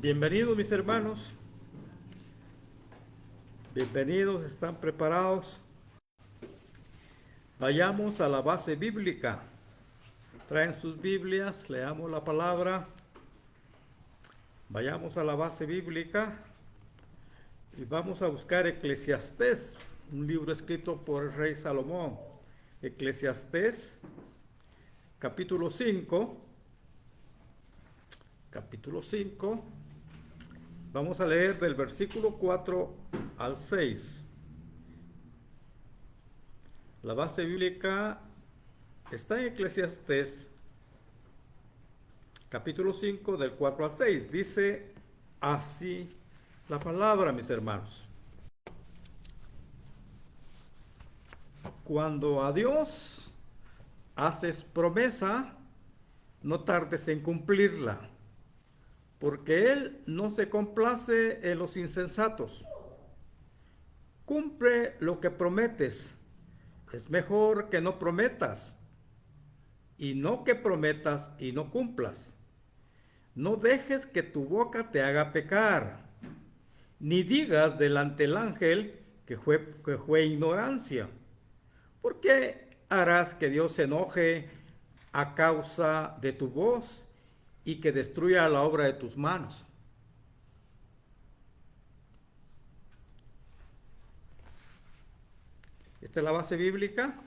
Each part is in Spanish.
Bienvenidos mis hermanos, bienvenidos, ¿están preparados? Vayamos a la base bíblica. Traen sus Biblias, leamos la palabra. Vayamos a la base bíblica y vamos a buscar Eclesiastés, un libro escrito por el rey Salomón. Eclesiastés, capítulo 5. Capítulo 5. Vamos a leer del versículo 4 al 6. La base bíblica está en Eclesiastés, capítulo 5, del 4 al 6. Dice así la palabra, mis hermanos. Cuando a Dios haces promesa, no tardes en cumplirla, porque Él no se complace en los insensatos. Cumple lo que prometes. Es mejor que no prometas, y no que prometas y no cumplas. No dejes que tu boca te haga pecar, ni digas delante del ángel que fue ignorancia. ¿Por qué harás que Dios se enoje a causa de tu voz y que destruya la obra de tus manos? Esta es la base bíblica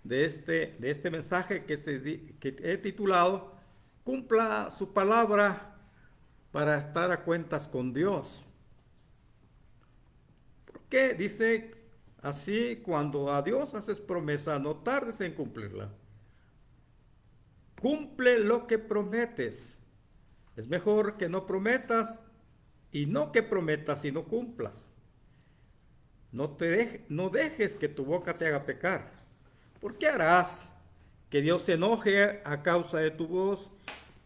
de este mensaje que he titulado Cumpla su palabra para estar a cuentas con Dios. ¿Por qué? Dice así: cuando a Dios haces promesa, no tardes en cumplirla. Cumple lo que prometes. Es mejor que no prometas y no que prometas y no cumplas. No dejes que tu boca te haga pecar. ¿Por qué harás que Dios se enoje a causa de tu voz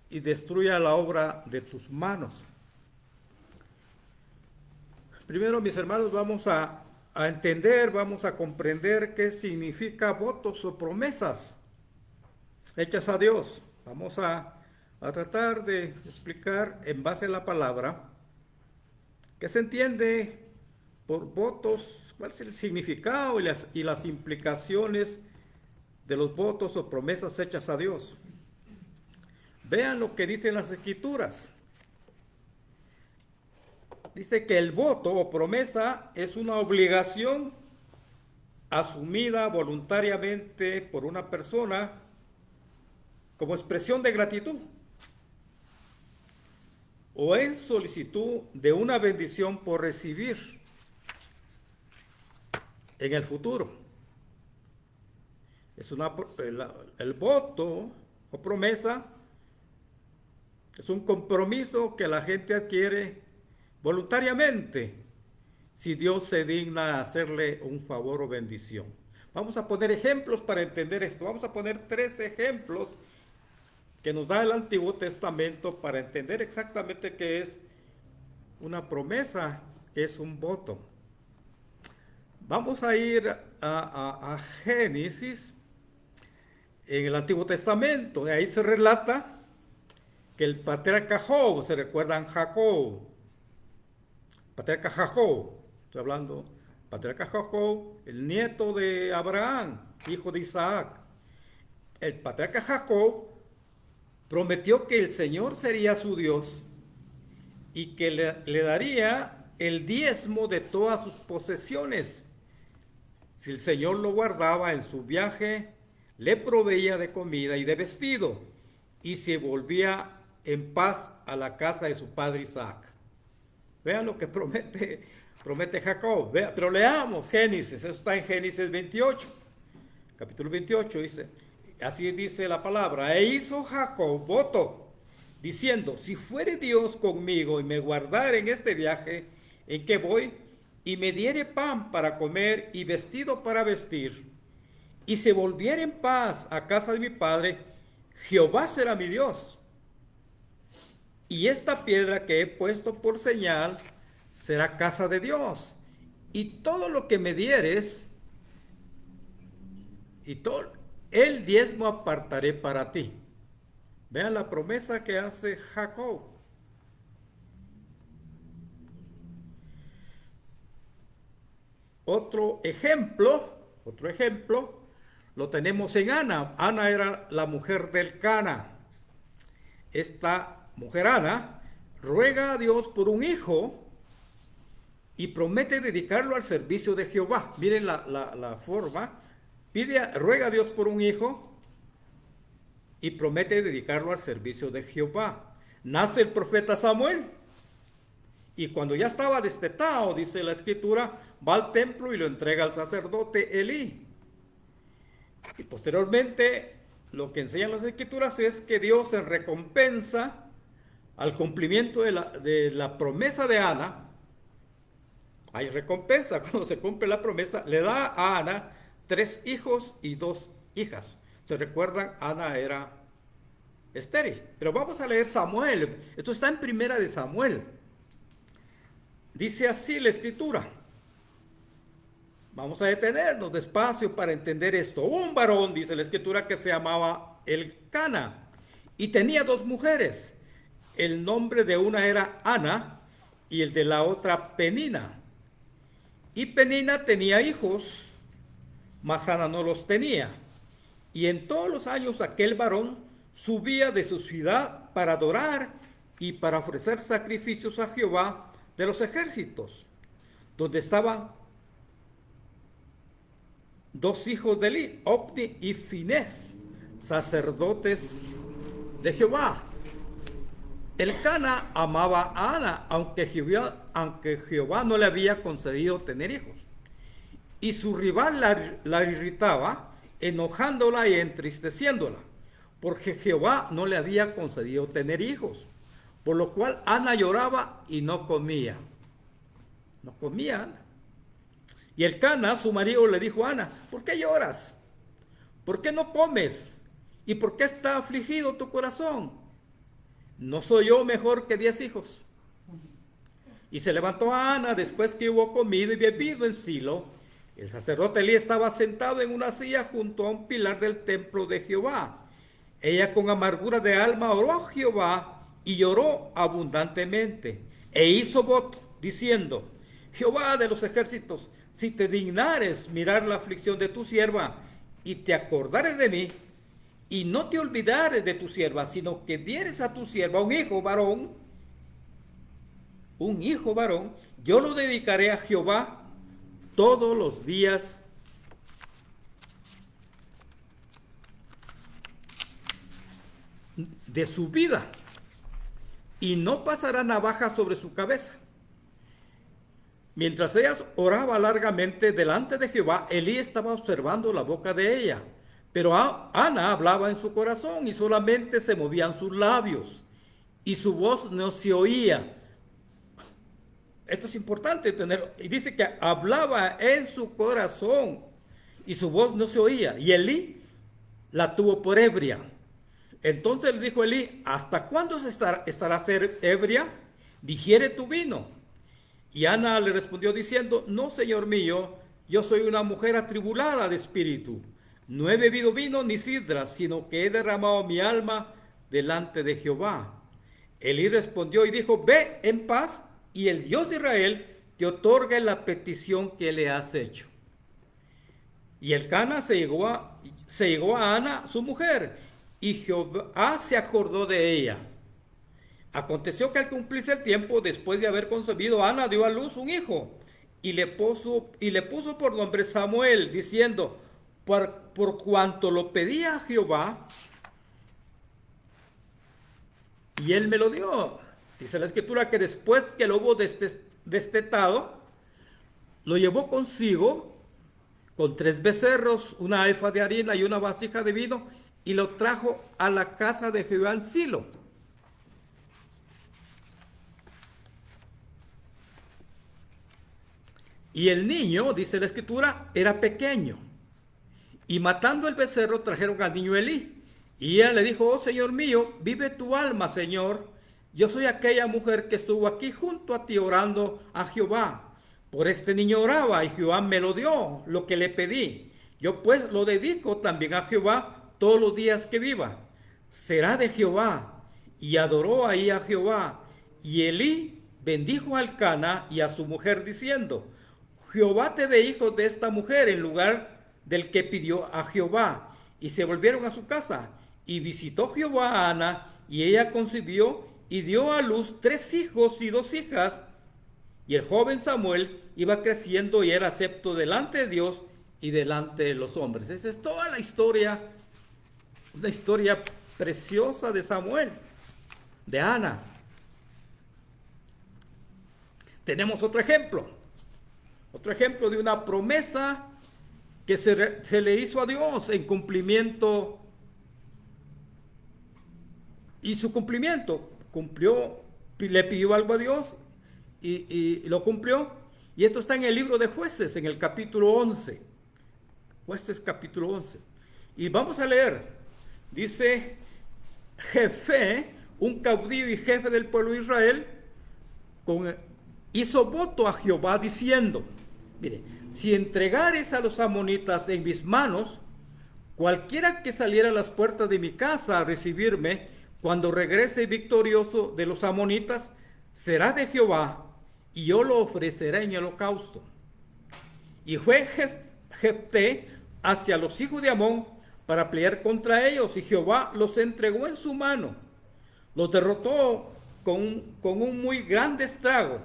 y destruya la obra de tus manos? Primero, mis hermanos, vamos a entender, vamos a comprender qué significa votos o promesas hechas a Dios. Vamos a tratar de explicar en base a la palabra qué se entiende por votos, cuál es el significado y las implicaciones de los votos o promesas hechas a Dios. Vean lo que dicen las Escrituras. Dice que el voto o promesa es una obligación asumida voluntariamente por una persona como expresión de gratitud o en solicitud de una bendición por recibir en el futuro. El voto o promesa es un compromiso que la gente adquiere voluntariamente si Dios se digna a hacerle un favor o bendición. Vamos a poner ejemplos para entender esto. Vamos a poner 3 ejemplos que nos da el Antiguo Testamento para entender exactamente qué es una promesa, qué es un voto. Vamos a ir a Génesis, en el Antiguo Testamento. Ahí se relata que el patriarca Job, se recuerdan Jacob, patriarca Jacob, estoy hablando, patriarca Jacob, el nieto de Abraham, hijo de Isaac. El patriarca Jacob prometió que el Señor sería su Dios y que le daría el diezmo de todas sus posesiones. Si el Señor lo guardaba en su viaje, le proveía de comida y de vestido, y se volvía en paz a la casa de su padre Isaac. Vean lo que promete Jacob. Pero leamos Génesis, eso está en Génesis 28, capítulo 28, dice, así dice la palabra: e hizo Jacob voto, diciendo: si fuere Dios conmigo y me guardare en este viaje en que voy, y me diere pan para comer y vestido para vestir, y se volviera en paz a casa de mi padre, Jehová será mi Dios. Y esta piedra que he puesto por señal será casa de Dios. Y todo lo que me dieres, y todo el diezmo apartaré para ti. Vean la promesa que hace Jacob. Otro ejemplo, lo tenemos en Ana. Ana era la mujer del Cana. Esta mujer Ana ruega a Dios por un hijo y promete dedicarlo al servicio de Jehová. Miren la forma. Ruega a Dios por un hijo y promete dedicarlo al servicio de Jehová. Nace el profeta Samuel y cuando ya estaba destetado, dice la escritura, va al templo y lo entrega al sacerdote Elí. Y posteriormente, lo que enseñan las escrituras es que Dios, en recompensa al cumplimiento de la promesa de Ana, hay recompensa cuando se cumple la promesa, le da a Ana 3 hijos y 2 hijas. ¿Se recuerdan? Ana era estéril. Pero vamos a leer Samuel. Esto está en Primera de Samuel. Dice así la escritura. Vamos a detenernos despacio para entender esto. Un varón, dice la escritura, que se llamaba Elcana y tenía 2 mujeres. El nombre de una era Ana y el de la otra Penina. Y Penina tenía hijos, mas Ana no los tenía. Y en todos los años aquel varón subía de su ciudad para adorar y para ofrecer sacrificios a Jehová de los ejércitos, donde estaban 2 hijos de Elí, Ofni y Finés, sacerdotes de Jehová. Elcana amaba a Ana, aunque Jehová no le había concedido tener hijos. Y su rival la irritaba, enojándola y entristeciéndola, porque Jehová no le había concedido tener hijos. Por lo cual Ana lloraba y no comía. No comía Ana. Y Elcana, su marido, le dijo a Ana, ¿por qué lloras? ¿Por qué no comes? ¿Y por qué está afligido tu corazón? ¿No soy yo mejor que 10 hijos? Y se levantó a Ana después que hubo comido y bebido en Silo. El sacerdote Elí estaba sentado en una silla junto a un pilar del templo de Jehová. Ella con amargura de alma oró a Jehová y lloró abundantemente. E hizo voto diciendo, Jehová de los ejércitos, si te dignares mirar la aflicción de tu sierva y te acordares de mí, y no te olvidares de tu sierva, sino que dieres a tu sierva un hijo varón, yo lo dedicaré a Jehová todos los días de su vida, y no pasará navaja sobre su cabeza. Mientras ella oraba largamente delante de Jehová, Elí estaba observando la boca de ella. Pero Ana hablaba en su corazón y solamente se movían sus labios y su voz no se oía. Esto es importante tenerlo. Y dice que hablaba en su corazón y su voz no se oía. Y Elí la tuvo por ebria. Entonces le dijo Elí, ¿hasta cuándo estará ser ebria? Digiere tu vino. Y Ana le respondió diciendo, no, señor mío, yo soy una mujer atribulada de espíritu. No he bebido vino ni sidra, sino que he derramado mi alma delante de Jehová. Elí respondió y dijo, ve en paz, y el Dios de Israel te otorgue la petición que le has hecho. Y Elcana se llegó a Ana, su mujer, y Jehová se acordó de ella. Aconteció que al cumplirse el tiempo, después de haber concebido, Ana dio a luz un hijo, y le puso por nombre Samuel, diciendo, por cuanto lo pedía a Jehová, y él me lo dio. Dice la escritura que después que lo hubo destetado, lo llevó consigo con 3 becerros, una efa de harina y una vasija de vino, y lo trajo a la casa de Jehová en Silo. Y el niño, dice la escritura, era pequeño. Y matando el becerro trajeron al niño Elí. Y ella le dijo, oh Señor mío, vive tu alma, Señor. Yo soy aquella mujer que estuvo aquí junto a ti orando a Jehová. Por este niño oraba y Jehová me lo dio, lo que le pedí. Yo pues lo dedico también a Jehová todos los días que viva. Será de Jehová. Y adoró ahí a Jehová. Y Elí bendijo a Elcana y a su mujer diciendo, Jehová te dé hijos de esta mujer en lugar del que pidió a Jehová. Y se volvieron a su casa. Y visitó Jehová a Ana, y ella concibió y dio a luz 3 hijos y 2 hijas. Y el joven Samuel iba creciendo y era acepto delante de Dios y delante de los hombres. Esa es toda la historia, una historia preciosa de Samuel, de Ana. Tenemos otro ejemplo de una promesa que se le hizo a Dios en cumplimiento, y su cumplimiento, cumplió, le pidió algo a Dios y lo cumplió. Y esto está en el libro de Jueces, en el capítulo 11. Jueces capítulo 11. Y vamos a leer. Dice: Jefe, un caudillo y jefe del pueblo de Israel, hizo voto a Jehová diciendo: mire, si entregares a los amonitas en mis manos, cualquiera que saliera a las puertas de mi casa a recibirme, cuando regrese victorioso de los amonitas, será de Jehová, y yo lo ofreceré en holocausto. Y fue Jefté hacia los hijos de Amón para pelear contra ellos, y Jehová los entregó en su mano. Los derrotó con un muy grande estrago.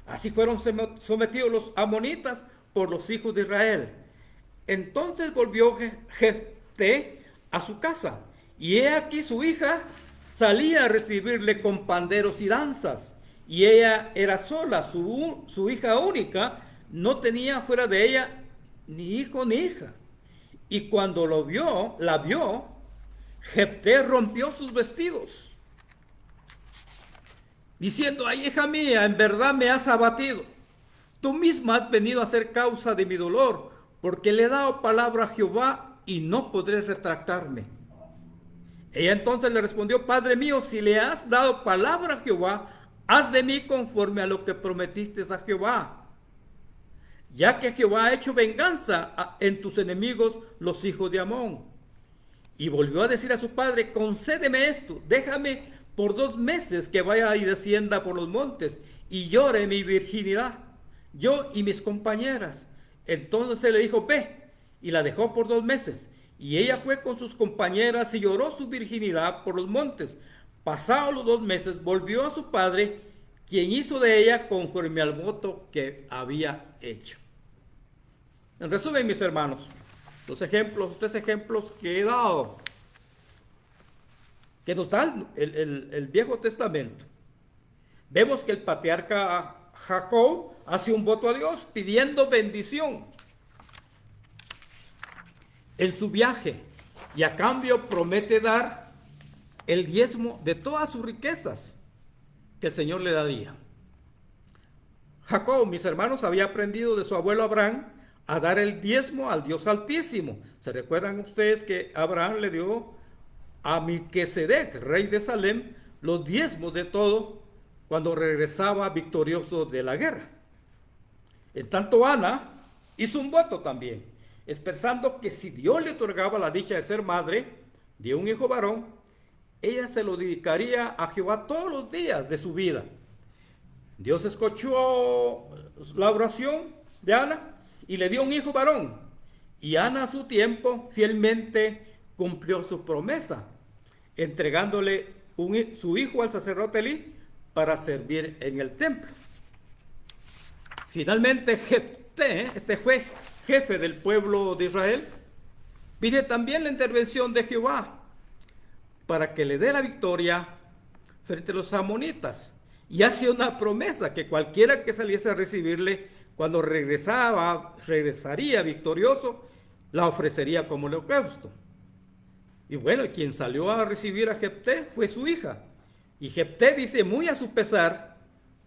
Así fueron sometidos los amonitas por los hijos de Israel. Entonces volvió Jefté a su casa, y he aquí su hija salía a recibirle con panderos y danzas, y ella era sola, su hija única, no tenía fuera de ella ni hijo ni hija. Y cuando la vio, Jefté rompió sus vestidos, diciendo: ay, hija mía, en verdad me has abatido. Tú misma has venido a ser causa de mi dolor, porque le he dado palabra a Jehová y no podré retractarme. Ella entonces le respondió: Padre mío, si le has dado palabra a Jehová, haz de mí conforme a lo que prometiste a Jehová, ya que Jehová ha hecho venganza en tus enemigos, los hijos de Amón. Y volvió a decir a su padre: concédeme esto, déjame por 2 meses que vaya y descienda por los montes y llore mi virginidad, yo y mis compañeras. Entonces él le dijo: ve, y la dejó por 2 meses. Y ella fue con sus compañeras y lloró su virginidad por los montes. Pasados los 2 meses, volvió a su padre, quien hizo de ella conforme al voto que había hecho. En resumen, mis hermanos, los 3 ejemplos que he dado, que nos da el Viejo Testamento. Vemos que el patriarca Jacob hace un voto a Dios pidiendo bendición en su viaje, y a cambio promete dar el diezmo de todas sus riquezas que el Señor le daría. Jacob, mis hermanos, había aprendido de su abuelo Abraham a dar el diezmo al Dios Altísimo. ¿Se recuerdan ustedes que Abraham le dio a Melquisedec, rey de Salem, los diezmos de todo cuando regresaba victorioso de la guerra? En tanto, Ana hizo un voto también, expresando que si Dios le otorgaba la dicha de ser madre de un hijo varón, ella se lo dedicaría a Jehová todos los días de su vida. Dios escuchó la oración de Ana y le dio un hijo varón. Y Ana, a su tiempo, fielmente cumplió su promesa, entregándole su hijo al sacerdote Elí para servir en el templo. Finalmente, Jefté, este fue jefe del pueblo de Israel, pide también la intervención de Jehová para que le dé la victoria frente a los amonitas, y hace una promesa que cualquiera que saliese a recibirle, cuando regresaría victorioso, la ofrecería como holocausto. Y bueno, quien salió a recibir a Jefté fue su hija, y Jefté, dice, muy a su pesar,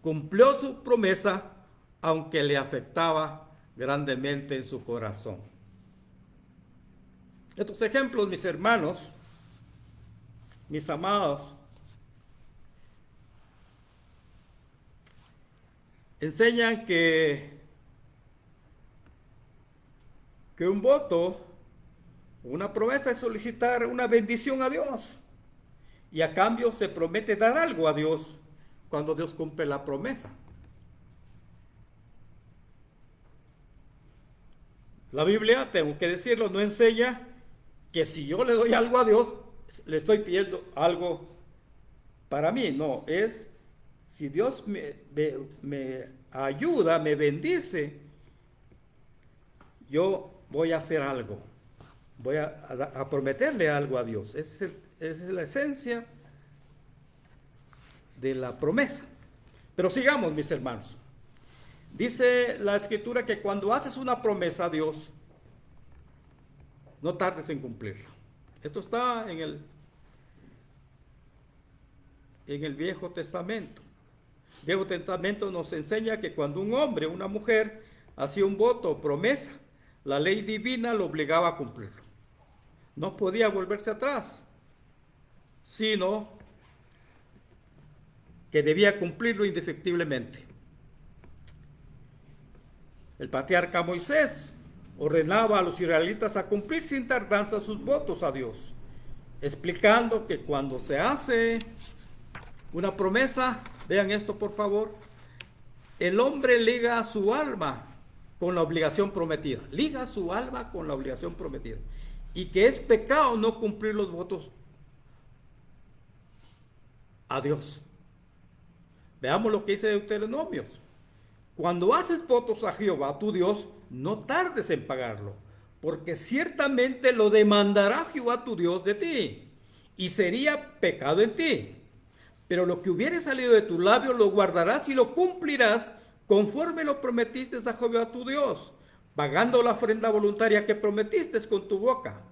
cumplió su promesa, aunque le afectaba grandemente en su corazón. Estos ejemplos, mis hermanos, mis amados, enseñan que un voto, una promesa, es solicitar una bendición a Dios, y a cambio se promete dar algo a Dios cuando Dios cumple la promesa. La Biblia, tengo que decirlo, no enseña que si yo le doy algo a Dios, le estoy pidiendo algo para mí. No, es si Dios me ayuda, me bendice, yo voy a hacer algo. Voy a prometerle algo a Dios. Esa es la esencia de la promesa. Pero sigamos, mis hermanos. Dice la Escritura que cuando haces una promesa a Dios, no tardes en cumplirla. Esto está en el Viejo Testamento. El Viejo Testamento nos enseña que cuando un hombre o una mujer hacía un voto o promesa, la ley divina lo obligaba a cumplirlo. No podía volverse atrás, sino que debía cumplirlo indefectiblemente. El patriarca Moisés ordenaba a los israelitas a cumplir sin tardanza sus votos a Dios, explicando que cuando se hace una promesa, vean esto por favor, el hombre liga su alma con la obligación prometida, liga su alma con la obligación prometida, y que es pecado no cumplir los votos a Dios. Veamos lo que dice Deuteronomios. Cuando haces votos a Jehová, tu Dios, no tardes en pagarlo, porque ciertamente lo demandará Jehová tu Dios de ti, y sería pecado en ti. Pero lo que hubiere salido de tu labio lo guardarás y lo cumplirás conforme lo prometiste a Jehová tu Dios, pagando la ofrenda voluntaria que prometiste con tu boca.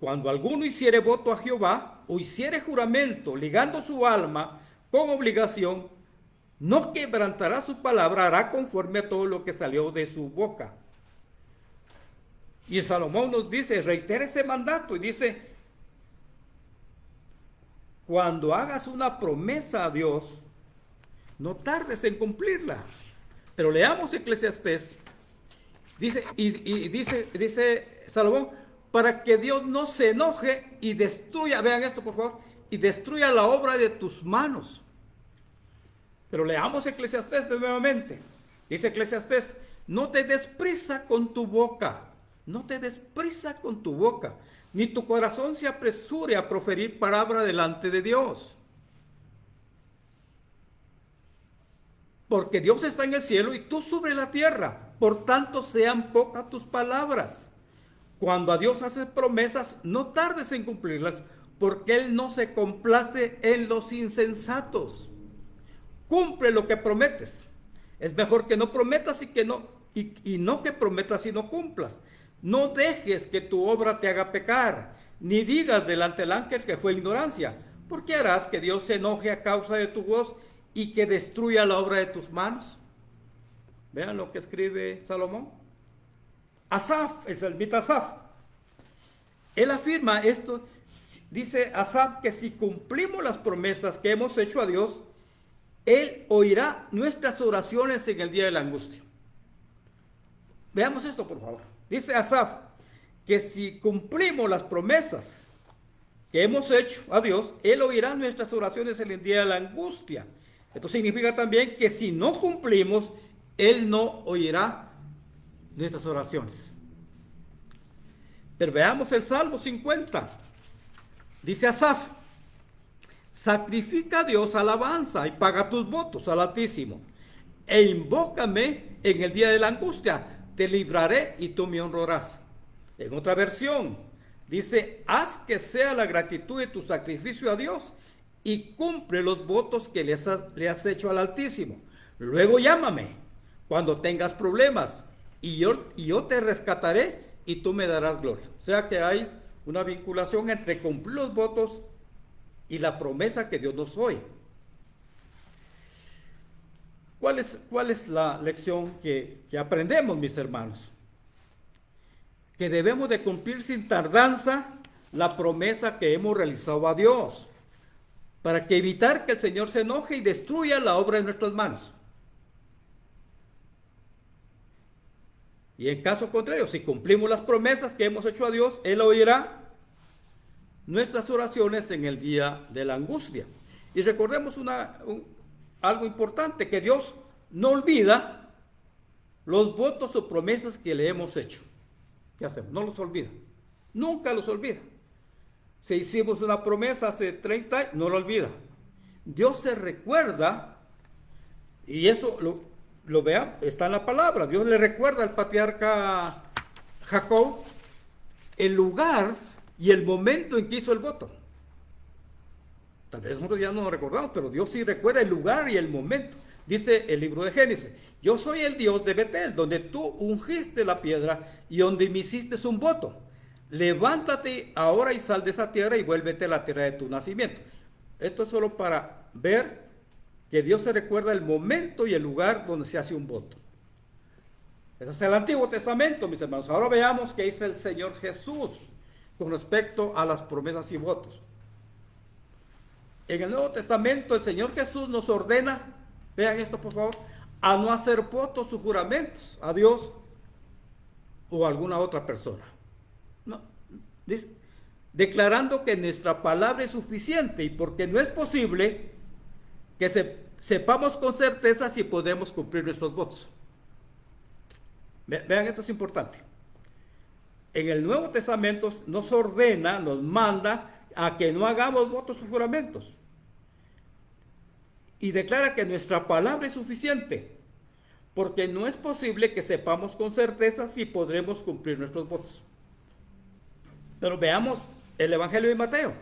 Cuando alguno hiciere voto a Jehová, o hiciere juramento, ligando su alma con obligación, no quebrantará su palabra, hará conforme a todo lo que salió de su boca. Y Salomón nos dice, reitera este mandato y dice, cuando hagas una promesa a Dios, no tardes en cumplirla. Pero leamos Eclesiastés, dice, dice Salomón, para que Dios no se enoje y destruya, vean esto por favor, y destruya la obra de tus manos. Pero leamos Eclesiastés nuevamente. Dice Eclesiastés, no te des prisa con tu boca, no te des prisa con tu boca, ni tu corazón se apresure a proferir palabra delante de Dios. Porque Dios está en el cielo y tú sobre la tierra, por tanto sean pocas tus palabras. Cuando a Dios haces promesas, no tardes en cumplirlas, porque Él no se complace en los insensatos. Cumple lo que prometes. Es mejor que no prometas y no que prometas y no cumplas. No dejes que tu obra te haga pecar, ni digas delante del ángel que fue ignorancia, porque harás que Dios se enoje a causa de tu voz y que destruya la obra de tus manos. Vean lo que escribe Salomón. Asaf, el salmista Asaf, él afirma esto, dice Asaf que si cumplimos las promesas que hemos hecho a Dios, Él oirá nuestras oraciones en el día de la angustia. Veamos esto por favor. Dice Asaf que si cumplimos las promesas que hemos hecho a Dios, Él oirá nuestras oraciones en el día de la angustia. Esto significa también que si no cumplimos, Él no oirá nuestras oraciones. Pero veamos el Salmo 50. Dice Asaf, sacrifica a Dios alabanza y paga tus votos al Altísimo, e invócame en el día de la angustia, te libraré y tú me honrarás. En otra versión, dice, haz que sea la gratitud de tu sacrificio a Dios y cumple los votos que le has hecho al Altísimo. Luego llámame cuando tengas problemas y yo te rescataré y tú me darás gloria. O sea que hay una vinculación entre cumplir los votos y la promesa que Dios nos oye. ¿Cuál es la lección que aprendemos, mis hermanos? Que debemos de cumplir sin tardanza la promesa que hemos realizado a Dios, para que evitar que el Señor se enoje y destruya la obra de nuestras manos. Y en caso contrario, si cumplimos las promesas que hemos hecho a Dios, Él oirá nuestras oraciones en el día de la angustia. Y recordemos algo importante, que Dios no olvida los votos o promesas que le hemos hecho. ¿Qué hacemos? No los olvida. Nunca los olvida. Si hicimos una promesa hace 30 años, no lo olvida. Dios se recuerda, y eso lo vean, está en la palabra. Dios le recuerda al patriarca Jacob el lugar y el momento en que hizo el voto. Tal vez nosotros ya no lo recordamos, pero Dios sí recuerda el lugar y el momento. Dice el libro de Génesis: yo soy el Dios de Betel, donde tú ungiste la piedra y donde me hiciste un voto. Levántate ahora y sal de esa tierra y vuélvete a la tierra de tu nacimiento. Esto es solo para ver que Dios se recuerda el momento y el lugar donde se hace un voto. Ese es el Antiguo Testamento, mis hermanos. Ahora veamos qué dice el Señor Jesús con respecto a las promesas y votos. En el Nuevo Testamento el Señor Jesús nos ordena, vean esto por favor, a no hacer votos o juramentos a Dios o a alguna otra persona. No, dice, declarando que nuestra palabra es suficiente y porque no es posible que sepamos con certeza si podemos cumplir nuestros votos. Vean, esto es importante. En el Nuevo Testamento nos ordena, nos manda a que no hagamos votos o juramentos. Y declara que nuestra palabra es suficiente, porque no es posible que sepamos con certeza si podremos cumplir nuestros votos. Pero veamos el Evangelio de Mateo.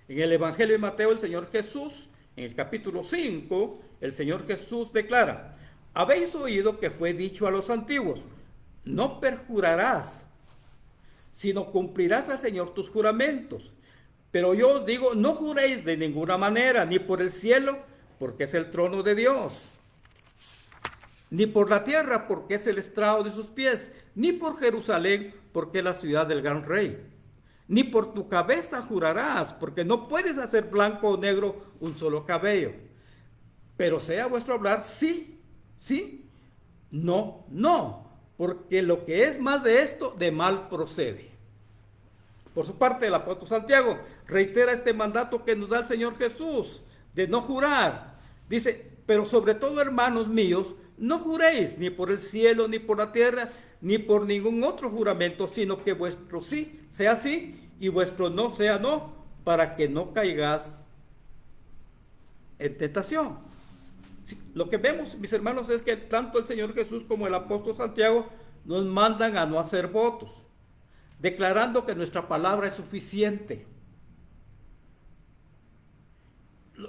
En el Evangelio de Mateo el Señor Jesús, en el capítulo 5, el Señor Jesús declara: habéis oído que fue dicho a los antiguos, no perjurarás, sino cumplirás al Señor tus juramentos. Pero yo os digo, no juréis de ninguna manera, ni por el cielo, porque es el trono de Dios, ni por la tierra, porque es el estrado de sus pies, ni por Jerusalén, porque es la ciudad del gran rey. Ni por tu cabeza jurarás, porque no puedes hacer blanco o negro un solo cabello. Pero sea vuestro hablar sí, sí, no, no, porque lo que es más de esto, de mal procede. Por su parte, el apóstol Santiago reitera este mandato que nos da el Señor Jesús, de no jurar. Dice: pero sobre todo, hermanos míos, no juréis ni por el cielo, ni por la tierra, ni por ningún otro juramento, sino que vuestro sí sea sí y vuestro no sea no, para que no caigas en tentación. Lo que vemos, mis hermanos, es que tanto el Señor Jesús como el apóstol Santiago nos mandan a no hacer votos, declarando que nuestra palabra es suficiente.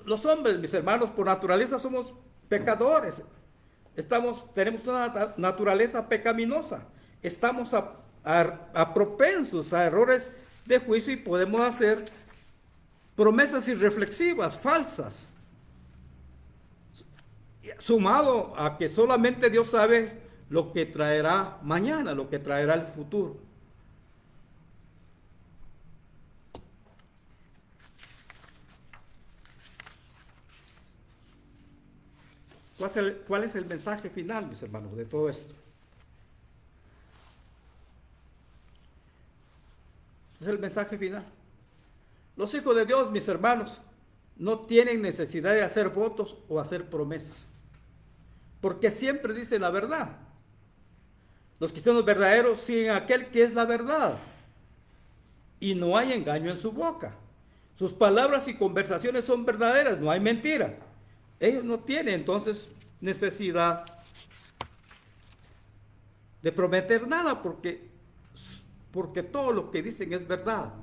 Los hombres, mis hermanos, por naturaleza somos pecadores. Tenemos una naturaleza pecaminosa. Estamos a propensos a errores de juicio y podemos hacer promesas irreflexivas, falsas. Sumado a que solamente Dios sabe lo que traerá mañana, lo que traerá el futuro. ¿Cuál es el mensaje final, mis hermanos, de todo esto? Es el mensaje final. Los hijos de Dios, mis hermanos, no tienen necesidad de hacer votos o hacer promesas, porque siempre dicen la verdad. Los cristianos verdaderos siguen a aquel que es la verdad, y no hay engaño en su boca. Sus palabras y conversaciones son verdaderas, no hay mentira. Ellos no tienen entonces necesidad de prometer nada, porque todo lo que dicen es verdad.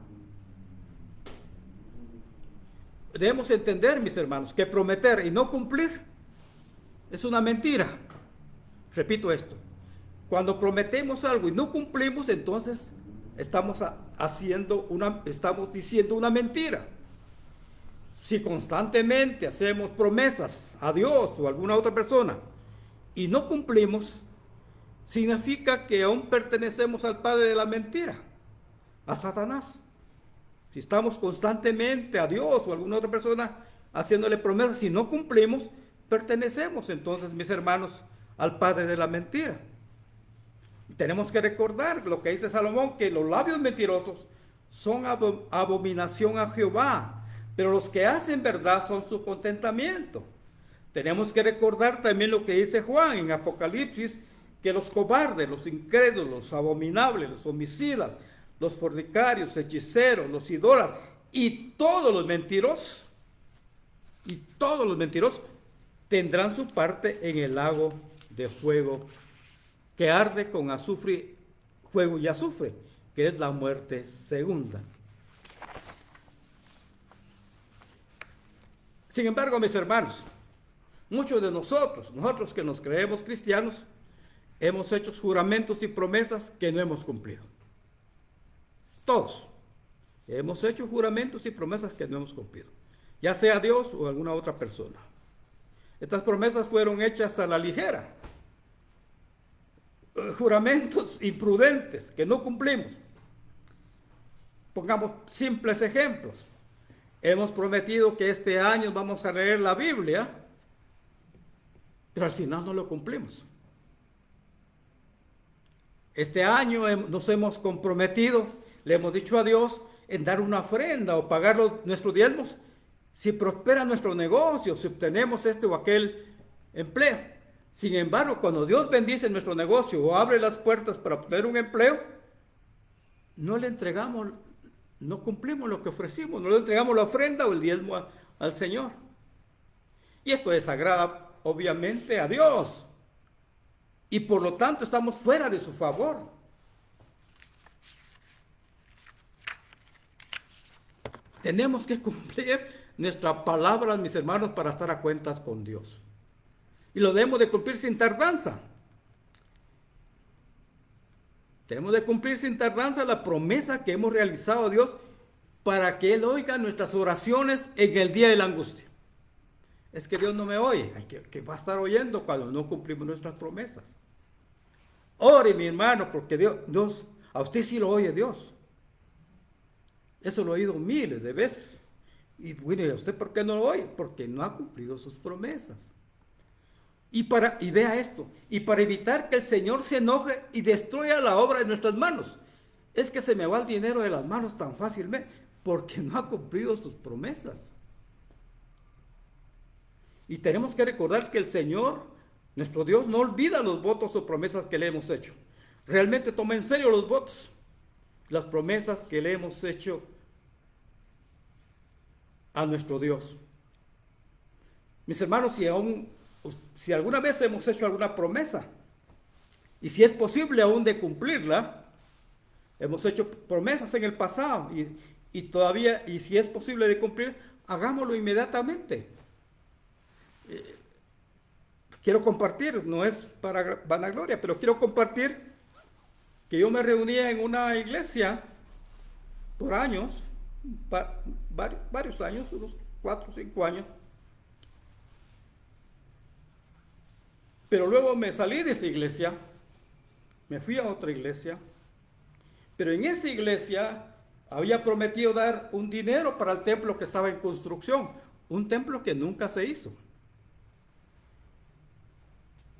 Debemos entender, mis hermanos, que prometer y no cumplir es una mentira. Repito esto: cuando prometemos algo y no cumplimos, entonces estamos diciendo una mentira. Si constantemente hacemos promesas a Dios o a alguna otra persona y no cumplimos, significa que aún pertenecemos al padre de la mentira, a Satanás. Si estamos constantemente a Dios o a alguna otra persona haciéndole promesas y no cumplimos, pertenecemos entonces, mis hermanos, al padre de la mentira. Y tenemos que recordar lo que dice Salomón, que los labios mentirosos son abominación a Jehová, pero los que hacen verdad son su contentamiento. Tenemos que recordar también lo que dice Juan en Apocalipsis, que los cobardes, los incrédulos, los abominables, los homicidas, los fornicarios, hechiceros, los idólatras y todos los mentirosos tendrán su parte en el lago de fuego que arde con azufre, fuego y azufre, que es la muerte segunda. Sin embargo, mis hermanos, muchos de nosotros que nos creemos cristianos, hemos hecho juramentos y promesas que no hemos cumplido. Todos hemos hecho juramentos y promesas que no hemos cumplido, ya sea Dios o alguna otra persona. Estas promesas fueron hechas a la ligera. Juramentos imprudentes que no cumplimos. Pongamos simples ejemplos. Hemos prometido que este año vamos a leer la Biblia, pero al final no lo cumplimos. Este año nos hemos comprometido, le hemos dicho a Dios en dar una ofrenda o pagar nuestros diezmos si prospera nuestro negocio, si obtenemos este o aquel empleo. Sin embargo, cuando Dios bendice nuestro negocio o abre las puertas para obtener un empleo, no le entregamos, no cumplimos lo que ofrecimos, no le entregamos la ofrenda o el diezmo al Señor. Y esto desagrada obviamente a Dios. Y por lo tanto estamos fuera de su favor. Tenemos que cumplir nuestra palabra, mis hermanos, para estar a cuentas con Dios. Y lo debemos de cumplir sin tardanza. Tenemos de cumplir sin tardanza la promesa que hemos realizado a Dios para que Él oiga nuestras oraciones en el día de la angustia. Es que Dios no me oye. Que va a estar oyendo cuando no cumplimos nuestras promesas. Ore, mi hermano, porque Dios, a usted sí lo oye Dios. Eso lo he oído miles de veces. Y bueno, ¿y a usted por qué no lo oye? Porque no ha cumplido sus promesas. Y vea esto, y para evitar que el Señor se enoje y destruya la obra de nuestras manos, es que se me va el dinero de las manos tan fácilmente, porque no ha cumplido sus promesas. Y tenemos que recordar que el Señor, nuestro Dios, no olvida los votos o promesas que le hemos hecho. Realmente toma en serio los votos, las promesas que le hemos hecho a nuestro Dios. Mis hermanos, si alguna vez hemos hecho alguna promesa, y si es posible aún de cumplirla, hemos hecho promesas en el pasado, y todavía, y si es posible de cumplir, hagámoslo inmediatamente. Quiero compartir, no es para vanagloria, pero quiero compartir que yo me reunía en una iglesia por años, varios años, unos 4 o 5 años, pero luego me salí de esa iglesia, me fui a otra iglesia, pero en esa iglesia había prometido dar un dinero para el templo que estaba en construcción, un templo que nunca se hizo,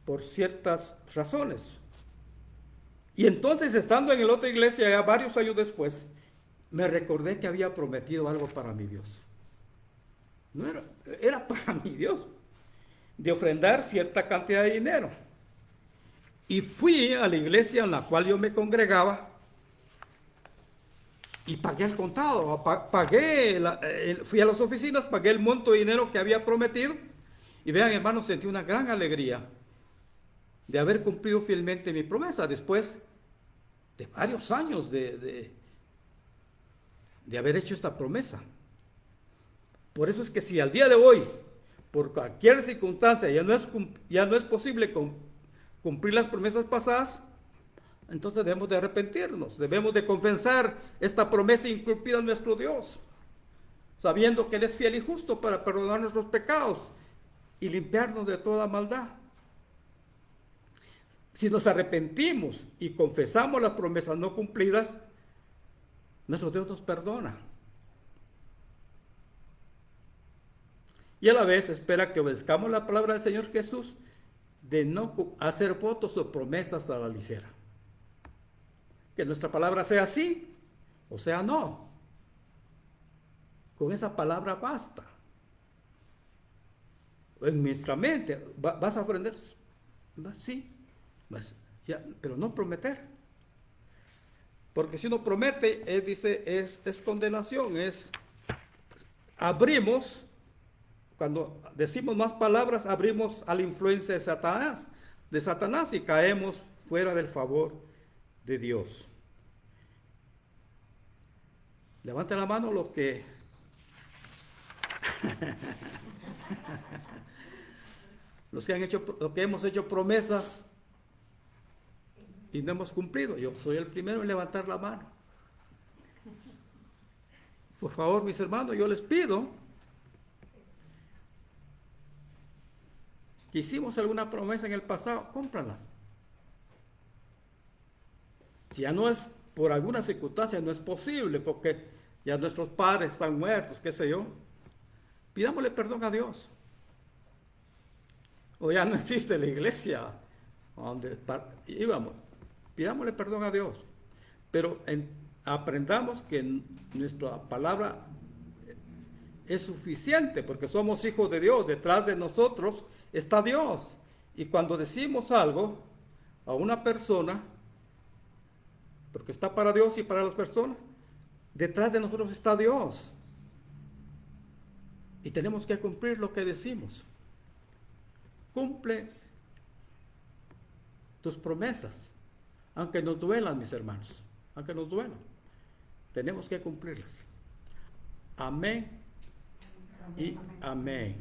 por ciertas razones. Y entonces, estando en la otra iglesia, ya varios años después, me recordé que había prometido algo para mi Dios. No era para mi Dios, de ofrendar cierta cantidad de dinero. Y fui a la iglesia en la cual yo me congregaba y pagué el contado, fui a las oficinas, pagué el monto de dinero que había prometido, y vean, hermanos, sentí una gran alegría de haber cumplido fielmente mi promesa después de varios años de haber hecho esta promesa. Por eso es que si al día de hoy, por cualquier circunstancia, ya no es posible cumplir las promesas pasadas, entonces debemos de arrepentirnos, debemos de confesar esta promesa incumplida a nuestro Dios, sabiendo que Él es fiel y justo para perdonar nuestros pecados y limpiarnos de toda maldad. Si nos arrepentimos y confesamos las promesas no cumplidas, nuestro Dios nos perdona. Y a la vez espera que obedezcamos la palabra del Señor Jesús de no hacer votos o promesas a la ligera. Que nuestra palabra sea sí o sea no. Con esa palabra basta. En nuestra mente, ¿vas a aprender? Sí. pero no prometer. Porque si uno promete, dice, es condenación, abrimos, cuando decimos más palabras, abrimos a la influencia de Satanás y caemos fuera del favor de Dios. Levanten la mano los que los que hemos hecho promesas y no hemos cumplido. Yo soy el primero en levantar la mano. Por favor, mis hermanos, yo les pido que hicimos alguna promesa en el pasado, cómprala. Si ya no es por alguna circunstancia, no es posible, porque ya nuestros padres están muertos, qué sé yo, pidámosle perdón a Dios. O ya no existe la iglesia donde íbamos, pidámosle perdón a Dios. Pero aprendamos que nuestra palabra es suficiente, porque somos hijos de Dios. Detrás de nosotros está Dios. Y cuando decimos algo a una persona, porque está para Dios y para las personas, detrás de nosotros está Dios. Y tenemos que cumplir lo que decimos. Cumple tus promesas, aunque nos duelan, mis hermanos, aunque nos duelan. Tenemos que cumplirlas. Amén y amén.